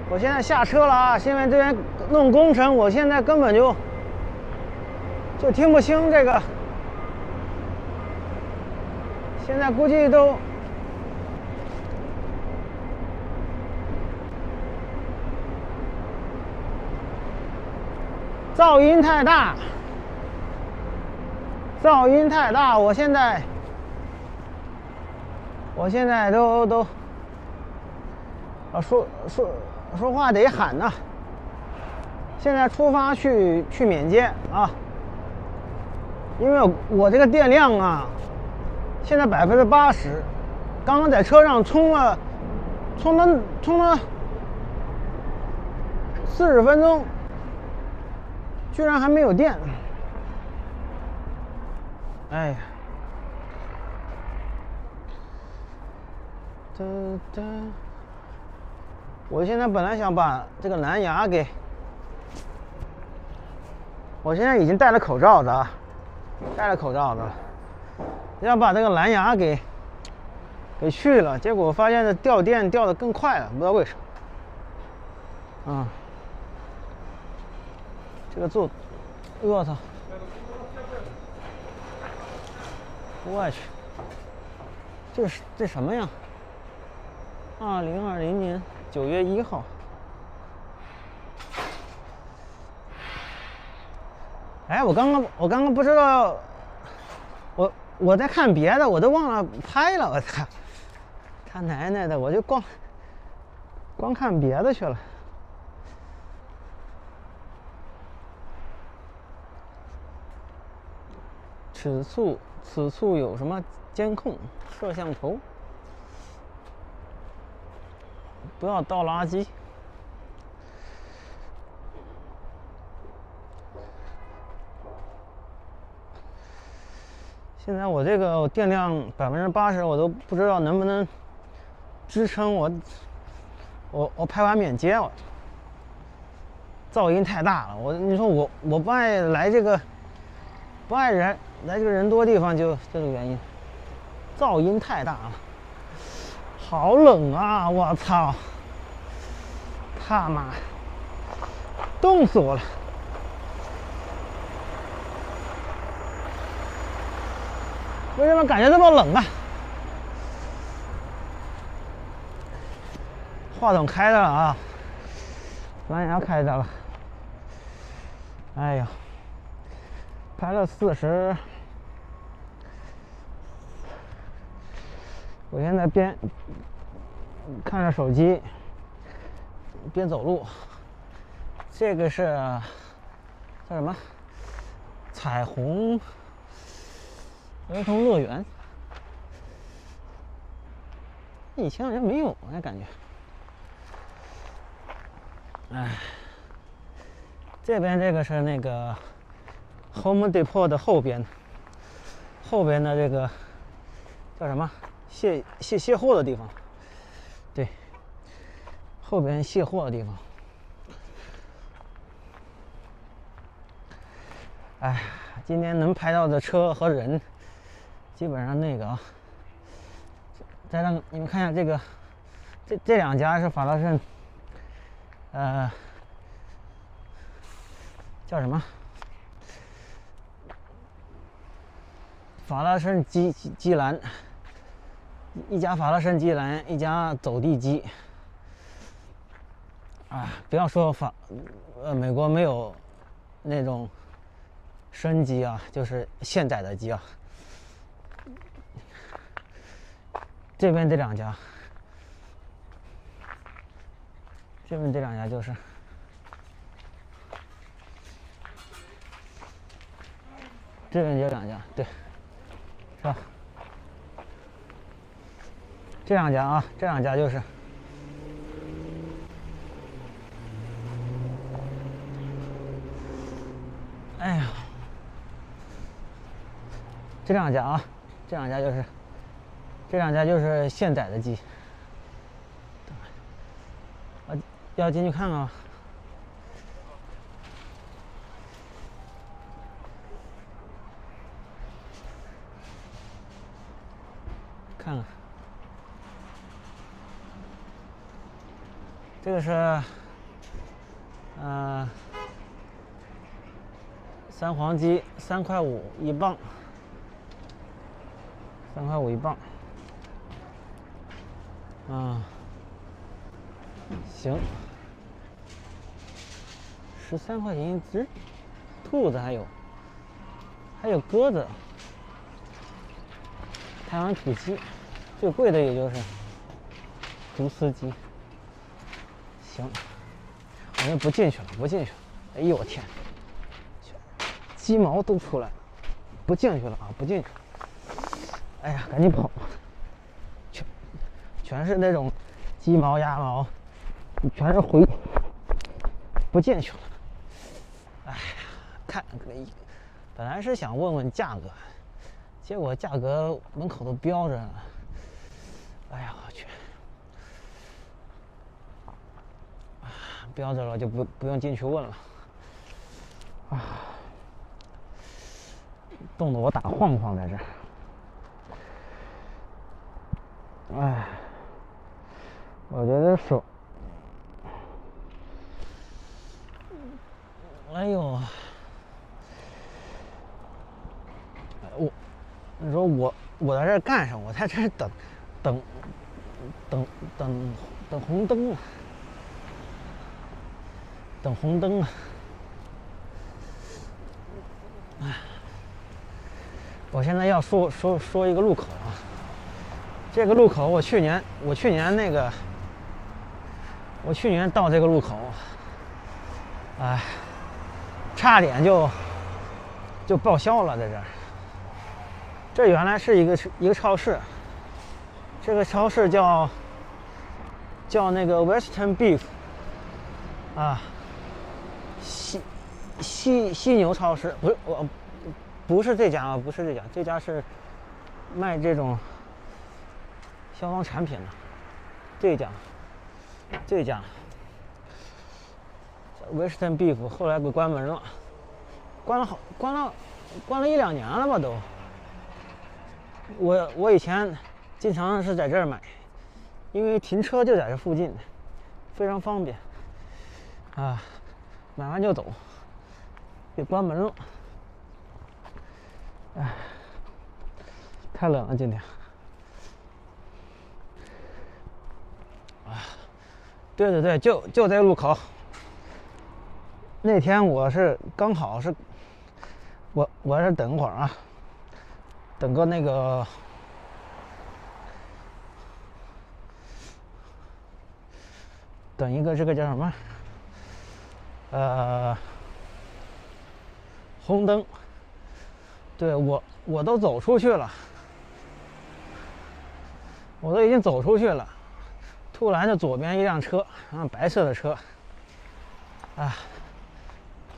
我现在下车了啊，因为这边弄工程，我现在根本就听不清这个。现在估计都噪音太大，噪音太大，我现在都说话得喊呐。现在出发去缅甸啊，因为我这个电量啊，现在80%，刚刚在车上充了40分钟，居然还没有电。哎呀，我现在本来想把这个蓝牙给，我现在已经戴了口罩的啊，要把这个蓝牙给去了，结果发现这掉电掉的更快了，不知道为什么。这个做，我操！我去，这什么呀？2020年9月1号。哎，我刚刚不知道，我在看别的，我都忘了拍了，我操！他奶奶的，我就光看别的去了。此处有什么监控摄像头？不要倒垃圾。现在我这个电量80%，我都不知道能不能支撑我拍完缅街，噪音太大了。你说我不爱来这个，不爱来这个人多地方，就这个原因，噪音太大了。好冷啊！我操！他妈，冻死我了！为什么感觉这么冷啊？话筒开着了啊，蓝牙开着了。哎呀，拍了40。我现在边看着手机边走路。这个是叫什么？彩虹儿童乐园。以前好像没有，我感觉。哎，这边这个是那个 Home Depot 的后边的这个叫什么？卸货的地方。对，后边卸货的地方。哎，今天能拍到的车和人，基本上那个啊。再让你们看一下这个，这两家是法拉盛，叫什么？法拉盛机兰，一家法拉盛机兰，一家走地机。啊，不要说美国没有那种升级啊，就是现代的机啊。这边这两家，就是。这边这两家，对，是吧？这两家啊，这两家就是。哎呀，这两家啊，这两家就是现代的机。要进去看看。看看，这个是三黄鸡，3块5一磅，3块5一磅。行，13块钱一只。兔子还有鸽子，台湾土鸡，最贵的也就是竹丝鸡。行，我们不进去了，不进去了。哎呦我天，鸡毛都出来了，不进去了啊，不进去了。哎呀，赶紧跑！全是那种鸡毛鸭毛，全是灰，不进去了。哎呀，看，本来是想问问价格，结果价格门口都标着呢。哎呀，我去！标着了就不用进去问了。啊，冻得我打晃晃在这儿。哎，我觉得手，哎呦，你说我在这儿干什么？我在这儿等红灯啊！等红灯啊！哎，我现在要说一个路口啊。这个路口我去年到这个路口，哎，差点就报销了，在这儿。这原来是一个超市，这个超市叫那个 Western Beef 啊，犀牛超市，不是这家啊，不是这家，这家是卖这种消防产品的，这家 Western Beef 后来给关门了，关了1-2年了吧都。我以前经常是在这儿买，因为停车就在这附近，非常方便啊，买完就走，给关门了。哎，太冷了今天。啊，对，就这个路口。那天我是刚好是，我是等会儿啊，等个那个等一个这个叫什么？红灯。对，我都走出去了，我都已经走出去了，突然就左边一辆车，白色的车，啊，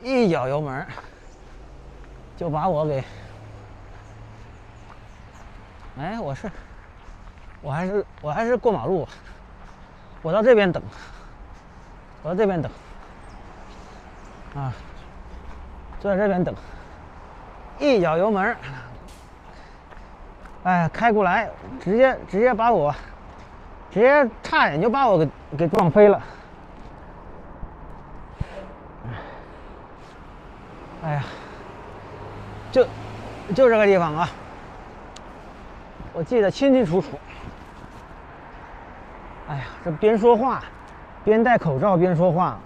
一脚油门就把我给，哎，我还是过马路，我到这边等，啊，就在这边等，一脚油门，哎，开过来，直接把我，直接差点就把我给撞飞了。哎呀，就这个地方啊，我记得清清楚楚。哎呀，这边说话，边戴口罩边说话，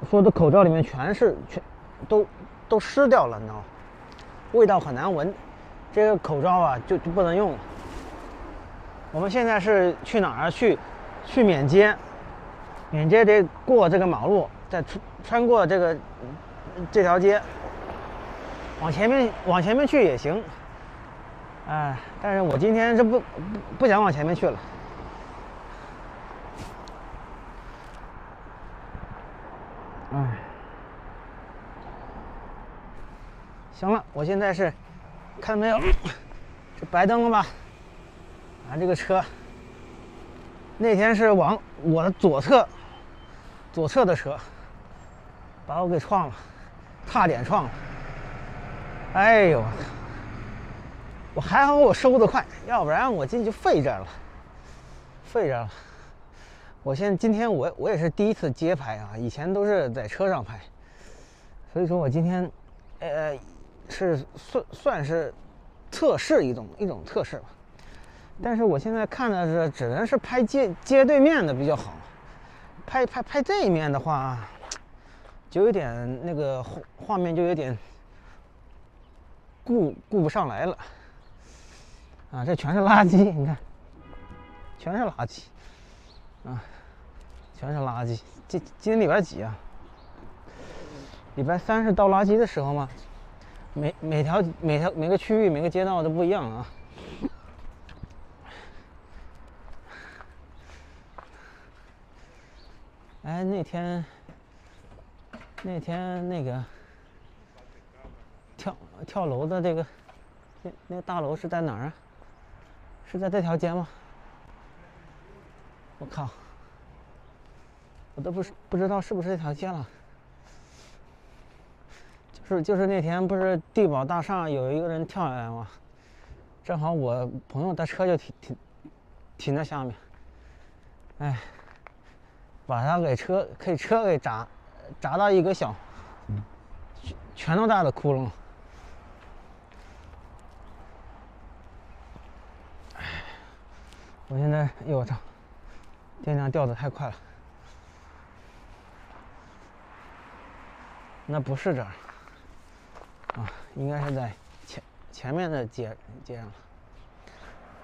说的口罩里面全都湿掉了，你知道吗？味道很难闻，这个口罩啊就不能用了。我们现在是去哪儿？去缅街，缅街得过这个马路，再穿过这条街，往前面去也行。哎，但是我今天是不想往前面去了。哎，行了，我现在是看没有，这白灯了吧？啊，这个车那天是往我的左侧的车把我给撞了，差点撞了。哎呦，我还好我收得快，要不然我进去废着了。今天我也是第一次街拍啊，以前都是在车上拍，所以说我今天是算是测试一种测试吧。但是我现在看的是只能是拍街对面的比较好，拍这一面的话，就有点那个画面就有点顾不上来了啊！这全是垃圾，你看，全是垃圾啊，全是垃圾。今天礼拜几啊？礼拜三是倒垃圾的时候吗？每个区域每个街道都不一样啊。哎，那天那个跳楼的这个那个大楼是在哪儿啊？是在这条街吗？我靠，我都不知道是不是这条街了。就是那天不是地堡大厦有一个人跳下来吗？正好我朋友的车就停在下面，哎，把他车给砸到一个小，全都大的窟窿。我现在，哎呦我操，电量掉的太快了。那不是这儿啊，应该是在前面的街上了。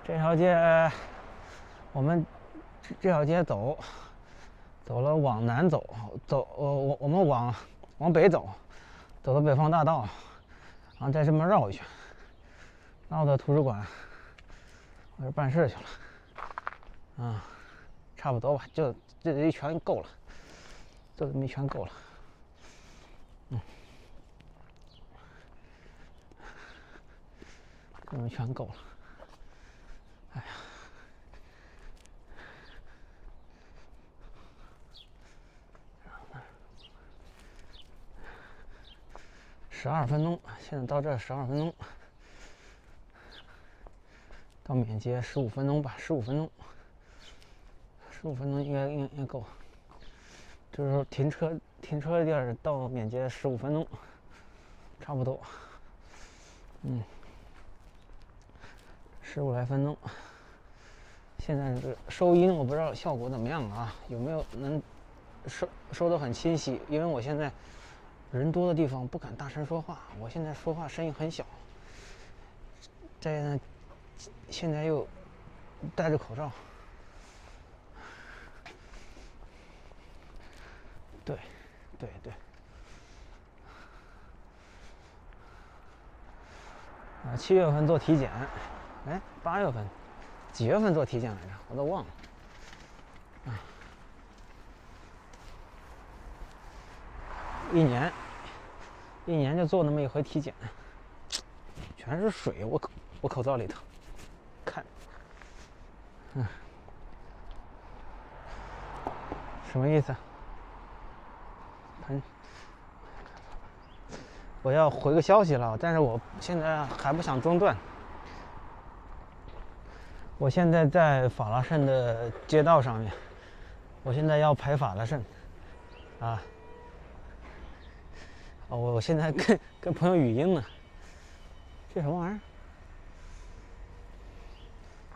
这条街，我们这条街走了往南走，我们往北走到北方大道，然后再这么绕一圈，绕到图书馆，我这办事去了。啊，差不多吧，就这一圈够了，这么一圈够了。这么一圈够了。哎呀，12分钟，现在到这12分钟，到免街15分钟吧，15分钟，15分钟应该够。就是说停车的地儿到免街15分钟，差不多。15来分钟。现在这收音我不知道效果怎么样啊，有没有能收得很清晰？因为我现在人多的地方不敢大声说话，我现在说话声音很小。现在又戴着口罩。对。7月份做体检，哎，8月份，几月份做体检来着？我都忘了。一年就做那么一回体检，全是水，我口罩里头，看，什么意思？我要回个消息了，但是我现在还不想中断。我现在在法拉盛的街道上面，我现在要拍法拉盛，啊，我现在跟朋友语音呢。这什么玩意儿？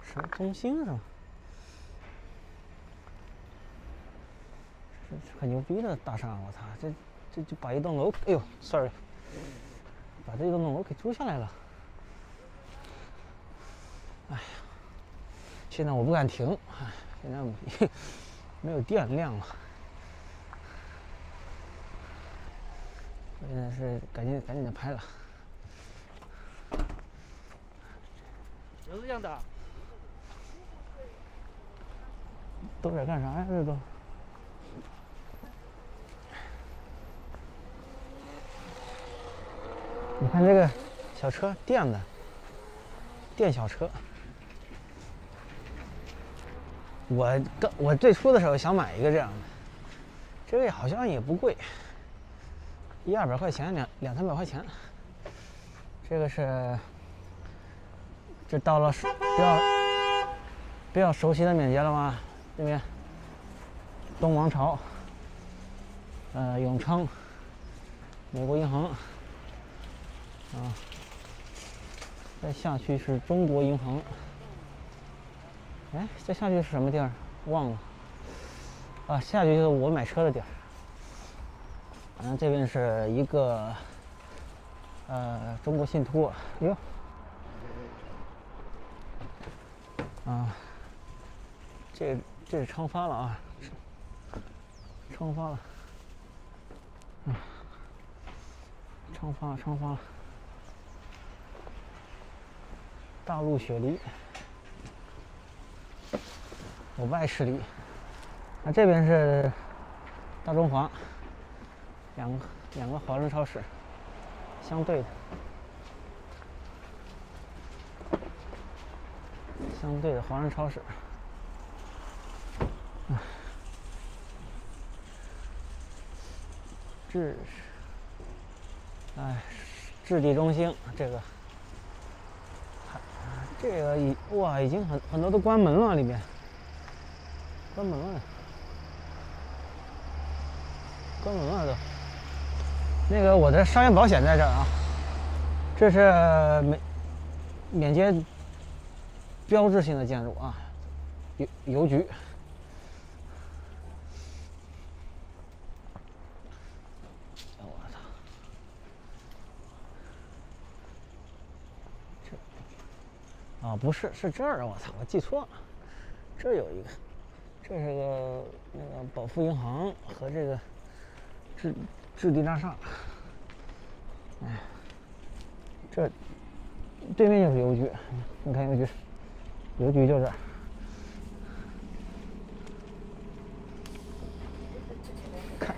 什么中心是吧？这很牛逼的大厦，我操！这就把一栋楼，哎呦 ，sorry， 把这栋楼给租下来了。哎呀，现在我不敢停，哎，现在没有电量了。我现在是赶紧的拍了。就是这样的。都在干啥呀？这都。你看这个小车，电小车。我最初的时候想买一个这样的，这个好像也不贵，100-200块钱，200-300块钱。这个是，这到了比较熟悉的免街了吗？这边东王朝，永昌，美国银行，啊，再下去是中国银行。哎，再下去是什么地儿？忘了。啊，下去就是我买车的地儿。反正这边是一个中国信托。哟，啊，这是昌发了啊，昌发了。昌发了。大陆雪梨，我不爱吃梨。那这边是大中华，两个华人超市，相对的，华人超市。置地中心这个已经很多都关门了，里面关门了都。那个我的商业保险在这儿啊，这是缅甸标志性的建筑啊，邮局。啊，不是，是这儿啊！我操，我记错了，这儿有一个，这是个那个保富银行和这个置地大厦。哎，这对面就是邮局，你看邮局就这儿。看，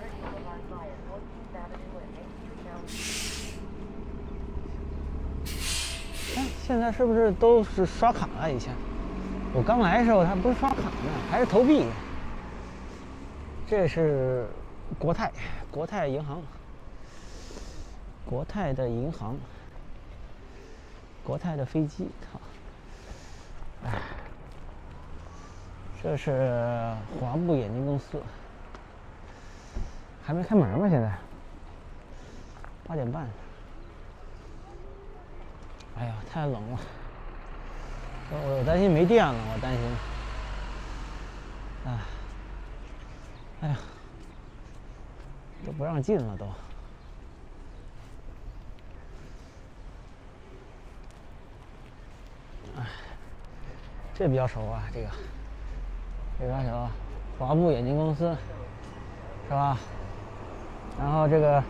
哎，现在是不是都是刷卡了？以前我刚来的时候，它不是刷卡呢，还是投币。这是国泰银行，国泰的银行，国泰的飞机，操！哎，这是华布眼镜公司，还没开门吗？现在8点半。哎呀，太冷了，我担心没电了，我担心。哎呀，都不让进了都。哎，这比较熟啊，这个比较熟，华布眼镜公司是吧？然后这个。